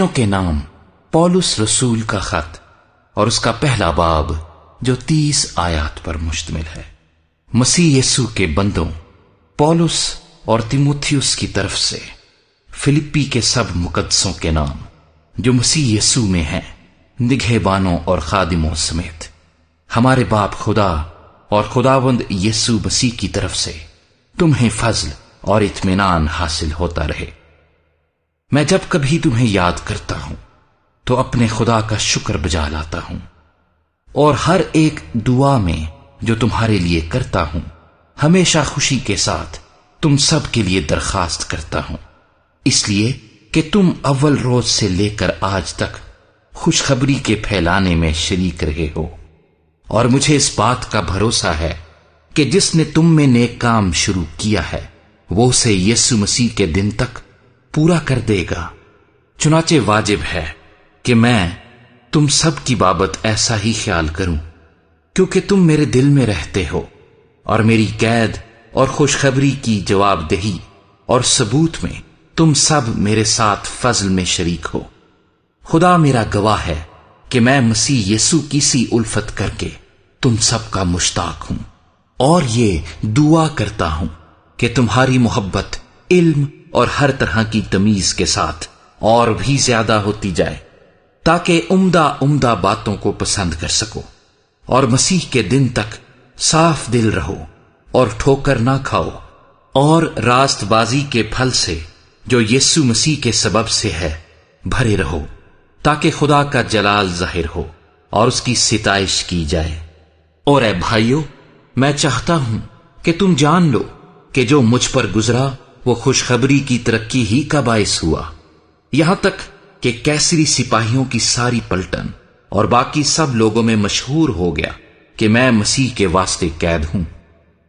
کے نام پولس رسول کا خط اور اس کا پہلا باب جو 30 آیات پر مشتمل ہے۔ مسیح یسوع کے بندوں پولس اور تیموتھیوس کی طرف سے فلپی کے سب مقدسوں کے نام جو مسیح یسوع میں ہیں، نگہبانوں اور خادموں سمیت، ہمارے باپ خدا اور خداوند یسوع مسیح کی طرف سے تمہیں فضل اور اطمینان حاصل ہوتا رہے۔ میں جب کبھی تمہیں یاد کرتا ہوں تو اپنے خدا کا شکر بجا لاتا ہوں، اور ہر ایک دعا میں جو تمہارے لیے کرتا ہوں ہمیشہ خوشی کے ساتھ تم سب کے لیے درخواست کرتا ہوں، اس لیے کہ تم اول روز سے لے کر آج تک خوشخبری کے پھیلانے میں شریک رہے ہو، اور مجھے اس بات کا بھروسہ ہے کہ جس نے تم میں نیک کام شروع کیا ہے وہ اسے یسوع مسیح کے دن تک پورا کر دے گا۔ چنانچہ واجب ہے کہ میں تم سب کی بابت ایسا ہی خیال کروں، کیونکہ تم میرے دل میں رہتے ہو اور میری قید اور خوشخبری کی جواب دہی اور ثبوت میں تم سب میرے ساتھ فضل میں شریک ہو۔ خدا میرا گواہ ہے کہ میں مسیح یسوع کی سی الفت کر کے تم سب کا مشتاق ہوں، اور یہ دعا کرتا ہوں کہ تمہاری محبت علم اور ہر طرح کی تمیز کے ساتھ اور بھی زیادہ ہوتی جائے، تاکہ عمدہ باتوں کو پسند کر سکو، اور مسیح کے دن تک صاف دل رہو اور ٹھوکر نہ کھاؤ، اور راست بازی کے پھل سے جو یسوع مسیح کے سبب سے ہے بھرے رہو، تاکہ خدا کا جلال ظاہر ہو اور اس کی ستائش کی جائے۔ اور اے بھائیو، میں چاہتا ہوں کہ تم جان لو کہ جو مجھ پر گزرا وہ خوشخبری کی ترقی ہی کا باعث ہوا، یہاں تک کہ کیسری سپاہیوں کی ساری پلٹن اور باقی سب لوگوں میں مشہور ہو گیا کہ میں مسیح کے واسطے قید ہوں،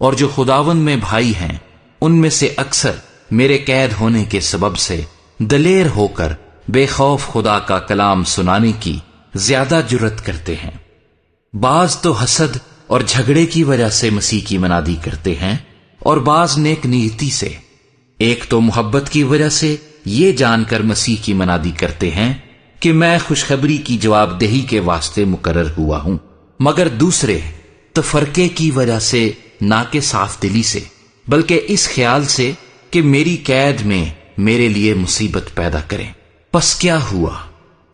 اور جو خداوند میں بھائی ہیں ان میں سے اکثر میرے قید ہونے کے سبب سے دلیر ہو کر بے خوف خدا کا کلام سنانے کی زیادہ جرت کرتے ہیں۔ بعض تو حسد اور جھگڑے کی وجہ سے مسیح کی منادی کرتے ہیں، اور بعض نیک نیتی سے، ایک تو محبت کی وجہ سے یہ جان کر مسیح کی منادی کرتے ہیں کہ میں خوشخبری کی جواب دہی کے واسطے مقرر ہوا ہوں، مگر دوسرے تفرقے کی وجہ سے نہ کہ صاف دلی سے، بلکہ اس خیال سے کہ میری قید میں میرے لیے مصیبت پیدا کریں۔ پس کیا ہوا؟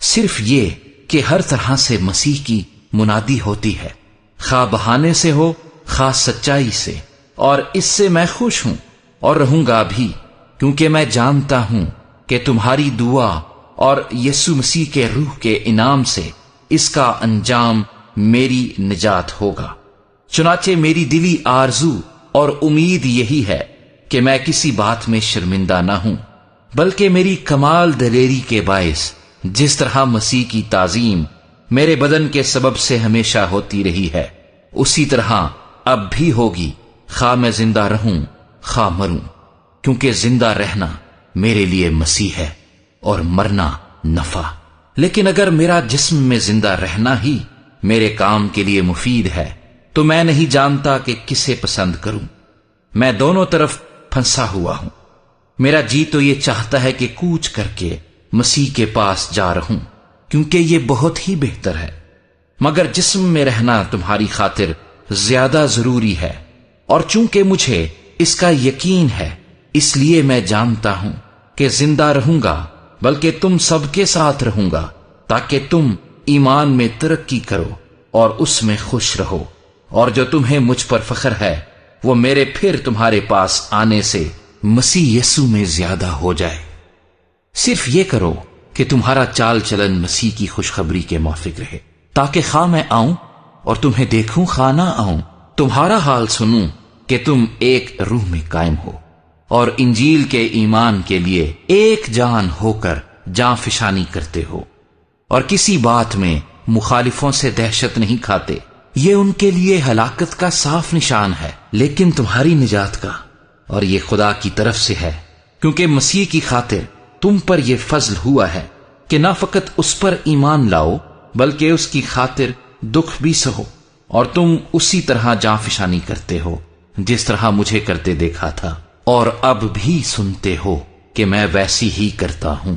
صرف یہ کہ ہر طرح سے مسیح کی منادی ہوتی ہے، خواہ بہانے سے ہو خواہ سچائی سے، اور اس سے میں خوش ہوں اور رہوں گا بھی، کیونکہ میں جانتا ہوں کہ تمہاری دعا اور یسوع مسیح کے روح کے انعام سے اس کا انجام میری نجات ہوگا۔ چنانچہ میری دلی آرزو اور امید یہی ہے کہ میں کسی بات میں شرمندہ نہ ہوں، بلکہ میری کمال دلیری کے باعث جس طرح مسیح کی تعظیم میرے بدن کے سبب سے ہمیشہ ہوتی رہی ہے، اسی طرح اب بھی ہوگی، خواہ میں زندہ رہوں خواہ مروں، کیونکہ زندہ رہنا میرے لیے مسیح ہے اور مرنا نفع۔ لیکن اگر میرا جسم میں زندہ رہنا ہی میرے کام کے لیے مفید ہے تو میں نہیں جانتا کہ کسے پسند کروں۔ میں دونوں طرف پھنسا ہوا ہوں۔ میرا جی تو یہ چاہتا ہے کہ کوچ کر کے مسیح کے پاس جا رہوں، کیونکہ یہ بہت ہی بہتر ہے، مگر جسم میں رہنا تمہاری خاطر زیادہ ضروری ہے، اور چونکہ مجھے اس کا یقین ہے اس لیے میں جانتا ہوں کہ زندہ رہوں گا، بلکہ تم سب کے ساتھ رہوں گا، تاکہ تم ایمان میں ترقی کرو اور اس میں خوش رہو، اور جو تمہیں مجھ پر فخر ہے وہ میرے پھر تمہارے پاس آنے سے مسیح یسوع میں زیادہ ہو جائے۔ صرف یہ کرو کہ تمہارا چال چلن مسیح کی خوشخبری کے موافق رہے، تاکہ خواہ میں آؤں اور تمہیں دیکھوں خواہ نہ آؤں، تمہارا حال سنوں کہ تم ایک روح میں قائم ہو، اور انجیل کے ایمان کے لیے ایک جان ہو کر جاں فشانی کرتے ہو، اور کسی بات میں مخالفوں سے دہشت نہیں کھاتے۔ یہ ان کے لیے ہلاکت کا صاف نشان ہے، لیکن تمہاری نجات کا، اور یہ خدا کی طرف سے ہے، کیونکہ مسیح کی خاطر تم پر یہ فضل ہوا ہے کہ نہ فقط اس پر ایمان لاؤ بلکہ اس کی خاطر دکھ بھی سہو، اور تم اسی طرح جاں فشانی کرتے ہو جس طرح مجھے کرتے دیکھا تھا، اور اب بھی سنتے ہو کہ میں ویسی ہی کرتا ہوں۔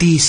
30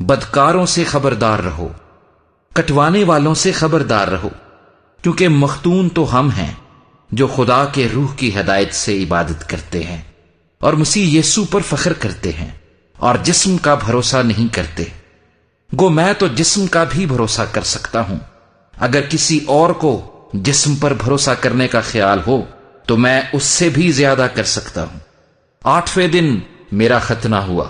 بدکاروں سے خبردار رہو، کٹوانے والوں سے خبردار رہو، کیونکہ مختون تو ہم ہیں جو خدا کے روح کی ہدایت سے عبادت کرتے ہیں اور مسیح یسوع پر فخر کرتے ہیں اور جسم کا بھروسہ نہیں کرتے۔ گو میں تو جسم کا بھی بھروسہ کر سکتا ہوں، اگر کسی اور کو جسم پر بھروسہ کرنے کا خیال ہو تو میں اس سے بھی زیادہ کر سکتا ہوں۔ 8ویں دن میرا ختنہ ہوا،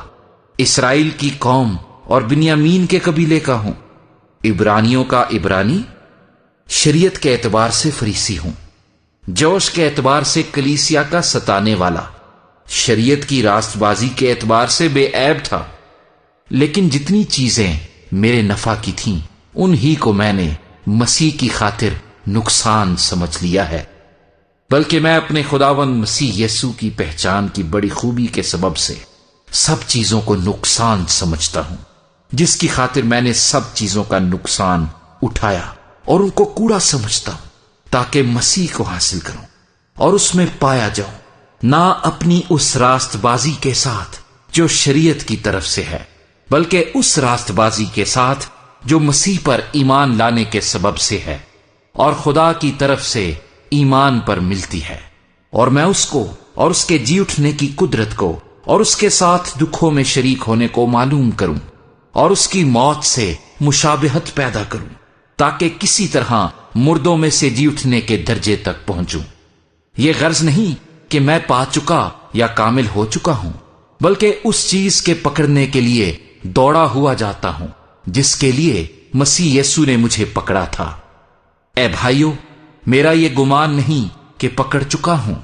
اسرائیل کی قوم اور بنیامین کے قبیلے کا ہوں، عبرانیوں کا عبرانی، شریعت کے اعتبار سے فریسی ہوں، جوش کے اعتبار سے کلیسیا کا ستانے والا، شریعت کی راست بازی کے اعتبار سے بے عیب تھا۔ لیکن جتنی چیزیں میرے نفع کی تھیں انہی کو میں نے مسیح کی خاطر نقصان سمجھ لیا ہے، بلکہ میں اپنے خداوند مسیح یسوع کی پہچان کی بڑی خوبی کے سبب سے سب چیزوں کو نقصان سمجھتا ہوں، جس کی خاطر میں نے سب چیزوں کا نقصان اٹھایا اور ان کو کوڑا سمجھتا ہوں، تاکہ مسیح کو حاصل کروں اور اس میں پایا جاؤں، نہ اپنی اس راست بازی کے ساتھ جو شریعت کی طرف سے ہے، بلکہ اس راست بازی کے ساتھ جو مسیح پر ایمان لانے کے سبب سے ہے اور خدا کی طرف سے ایمان پر ملتی ہے، اور میں اس کو اور اس کے جی اٹھنے کی قدرت کو اور اس کے ساتھ دکھوں میں شریک ہونے کو معلوم کروں اور اس کی موت سے مشابہت پیدا کروں، تاکہ کسی طرح مردوں میں سے جی اٹھنے کے درجے تک پہنچوں۔ یہ غرض نہیں کہ میں پا چکا یا کامل ہو چکا ہوں، بلکہ اس چیز کے پکڑنے کے لیے دوڑا ہوا جاتا ہوں جس کے لیے مسیح یسوع نے مجھے پکڑا تھا۔ اے بھائیو، میرا یہ گمان نہیں کہ پکڑ چکا ہوں،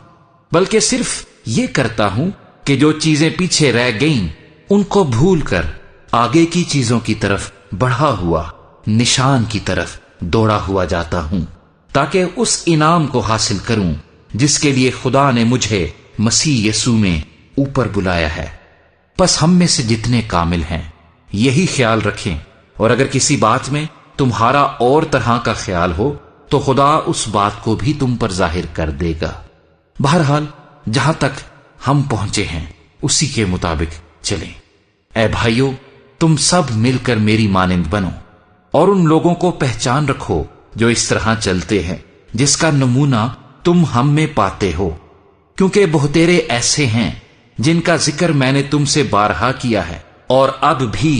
بلکہ صرف یہ کرتا ہوں کہ جو چیزیں پیچھے رہ گئیں ان کو بھول کر آگے کی چیزوں کی طرف بڑھا ہوا نشان کی طرف دوڑا ہوا جاتا ہوں، تاکہ اس انعام کو حاصل کروں جس کے لیے خدا نے مجھے مسیح یسوع میں اوپر بلایا ہے۔ پس ہم میں سے جتنے کامل ہیں یہی خیال رکھیں، اور اگر کسی بات میں تمہارا اور طرح کا خیال ہو تو خدا اس بات کو بھی تم پر ظاہر کر دے گا۔ بہرحال جہاں تک ہم پہنچے ہیں اسی کے مطابق چلیں۔ اے بھائیو، تم سب مل کر میری مانند بنو اور ان لوگوں کو پہچان رکھو جو اس طرح چلتے ہیں جس کا نمونہ تم ہم میں پاتے ہو، کیونکہ بہتیرے ایسے ہیں جن کا ذکر میں نے تم سے بارہا کیا ہے اور اب بھی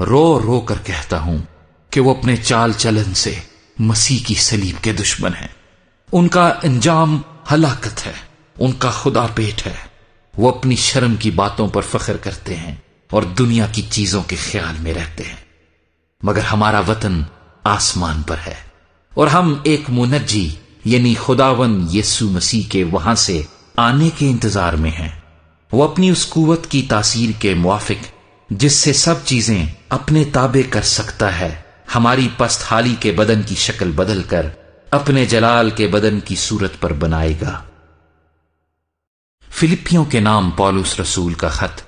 رو رو کر کہتا ہوں کہ وہ اپنے چال چلن سے مسیح کی صلیب کے دشمن ہیں۔ ان کا انجام ہلاکت ہے، ان کا خدا پیٹ ہے، وہ اپنی شرم کی باتوں پر فخر کرتے ہیں اور دنیا کی چیزوں کے خیال میں رہتے ہیں، مگر ہمارا وطن آسمان پر ہے اور ہم ایک منجی یعنی خداوند یسوع مسیح کے وہاں سے آنے کے انتظار میں ہیں۔ وہ اپنی اس قوت کی تاثیر کے موافق جس سے سب چیزیں اپنے تابع کر سکتا ہے، ہماری پست حالی کے بدن کی شکل بدل کر اپنے جلال کے بدن کی صورت پر بنائے گا۔ فلپیوں کے نام پولس رسول کا خط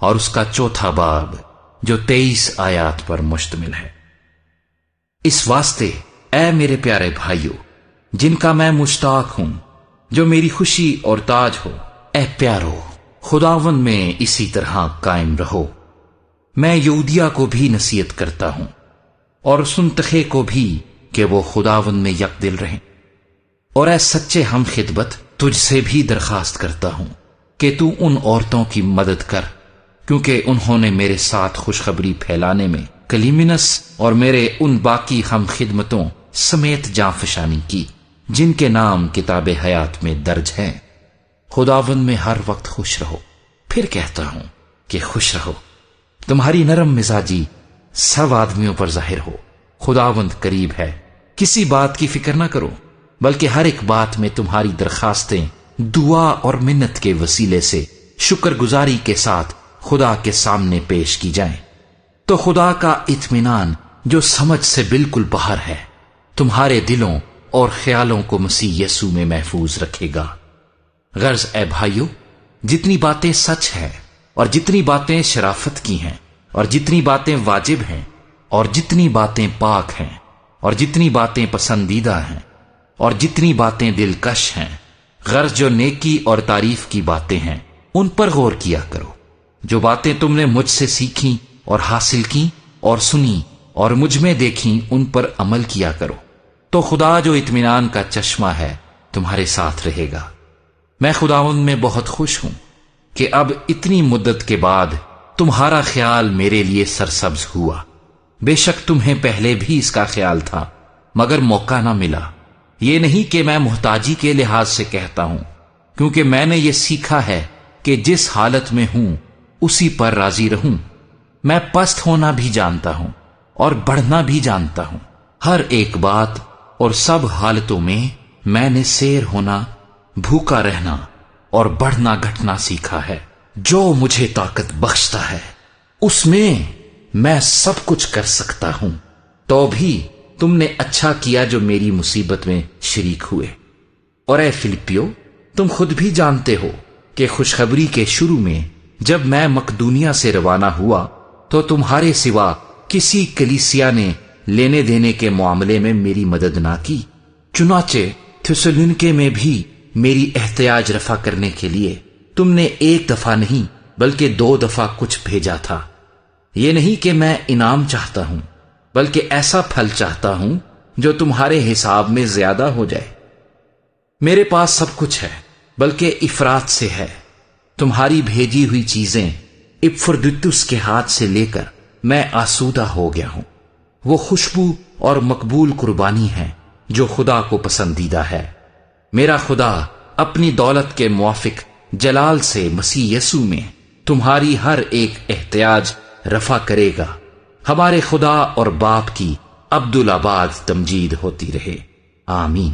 اور اس کا 4 باب جو 23 آیات پر مشتمل ہے۔ اس واسطے اے میرے پیارے بھائیو، جن کا میں مشتاق ہوں، جو میری خوشی اور تاج ہو، اے پیارو، خداوند میں اسی طرح قائم رہو۔ میں یہودیہ کو بھی نصیحت کرتا ہوں اور سنتخے کو بھی کہ وہ خداوند میں یک دل رہیں، اور اے سچے ہم خدمت، تجھ سے بھی درخواست کرتا ہوں کہ تو ان عورتوں کی مدد کر، کیونکہ انہوں نے میرے ساتھ خوشخبری پھیلانے میں کلیمنس اور میرے ان باقی ہم خدمتوں سمیت جاں فشانی کی جن کے نام کتاب حیات میں درج ہیں۔ خداوند میں ہر وقت خوش رہو۔ پھر کہتا ہوں کہ خوش رہو۔ تمہاری نرم مزاجی سب آدمیوں پر ظاہر ہو۔ خداوند قریب ہے۔ کسی بات کی فکر نہ کرو، بلکہ ہر ایک بات میں تمہاری درخواستیں دعا اور منت کے وسیلے سے شکر گزاری کے ساتھ خدا کے سامنے پیش کی جائیں، تو خدا کا اطمینان جو سمجھ سے بالکل باہر ہے تمہارے دلوں اور خیالوں کو مسیح یسوع میں محفوظ رکھے گا۔ غرض اے بھائیو، جتنی باتیں سچ ہیں اور جتنی باتیں شرافت کی ہیں اور جتنی باتیں واجب ہیں اور جتنی باتیں پاک ہیں اور جتنی باتیں پسندیدہ ہیں اور جتنی باتیں دلکش ہیں، غرض جو نیکی اور تعریف کی باتیں ہیں ان پر غور کیا کرو۔ جو باتیں تم نے مجھ سے سیکھیں اور حاصل کی اور سنی اور مجھ میں دیکھی ان پر عمل کیا کرو، تو خدا جو اطمینان کا چشمہ ہے تمہارے ساتھ رہے گا۔ میں خداوند میں بہت خوش ہوں کہ اب اتنی مدت کے بعد تمہارا خیال میرے لیے سرسبز ہوا۔ بے شک تمہیں پہلے بھی اس کا خیال تھا مگر موقع نہ ملا۔ یہ نہیں کہ میں محتاجی کے لحاظ سے کہتا ہوں، کیونکہ میں نے یہ سیکھا ہے کہ جس حالت میں ہوں اسی پر راضی رہوں۔ میں پست ہونا بھی جانتا ہوں اور بڑھنا بھی جانتا ہوں۔ ہر ایک بات اور سب حالتوں میں نے سیر ہونا، بھوکا رہنا اور بڑھنا گھٹنا سیکھا ہے۔ جو مجھے طاقت بخشتا ہے اس میں سب کچھ کر سکتا ہوں۔ تو بھی تم نے اچھا کیا جو میری مصیبت میں شریک ہوئے۔ اور اے فلپیو، تم خود بھی جانتے ہو کہ خوشخبری کے شروع میں جب میں مقدونیہ سے روانہ ہوا تو تمہارے سوا کسی کلیسیا نے لینے دینے کے معاملے میں میری مدد نہ کی۔ چنانچہ تھیسلونکے میں بھی میری احتیاج رفع کرنے کے لیے تم نے ایک دفعہ نہیں بلکہ 2 دفعہ کچھ بھیجا تھا۔ یہ نہیں کہ میں انعام چاہتا ہوں بلکہ ایسا پھل چاہتا ہوں جو تمہارے حساب میں زیادہ ہو جائے۔ میرے پاس سب کچھ ہے بلکہ افراط سے ہے۔ تمہاری بھیجی ہوئی چیزیں اپفردیتس کے ہاتھ سے لے کر میں آسودہ ہو گیا ہوں۔ وہ خوشبو اور مقبول قربانی ہے جو خدا کو پسندیدہ ہے۔ میرا خدا اپنی دولت کے موافق جلال سے مسیح یسوع میں تمہاری ہر ایک احتیاج رفع کرے گا۔ ہمارے خدا اور باپ کی عبدالآباد تمجید ہوتی رہے، آمین۔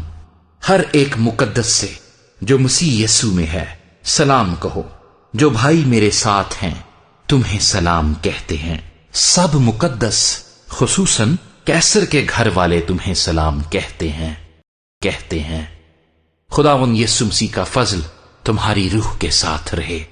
ہر ایک مقدس سے جو مسیح یسوع میں ہے سلام کہو۔ جو بھائی میرے ساتھ ہیں تمہیں سلام کہتے ہیں۔ سب مقدس خصوصاً کیسر کے گھر والے تمہیں سلام کہتے ہیں۔ خداوند یسوع مسیح کا فضل تمہاری روح کے ساتھ رہے۔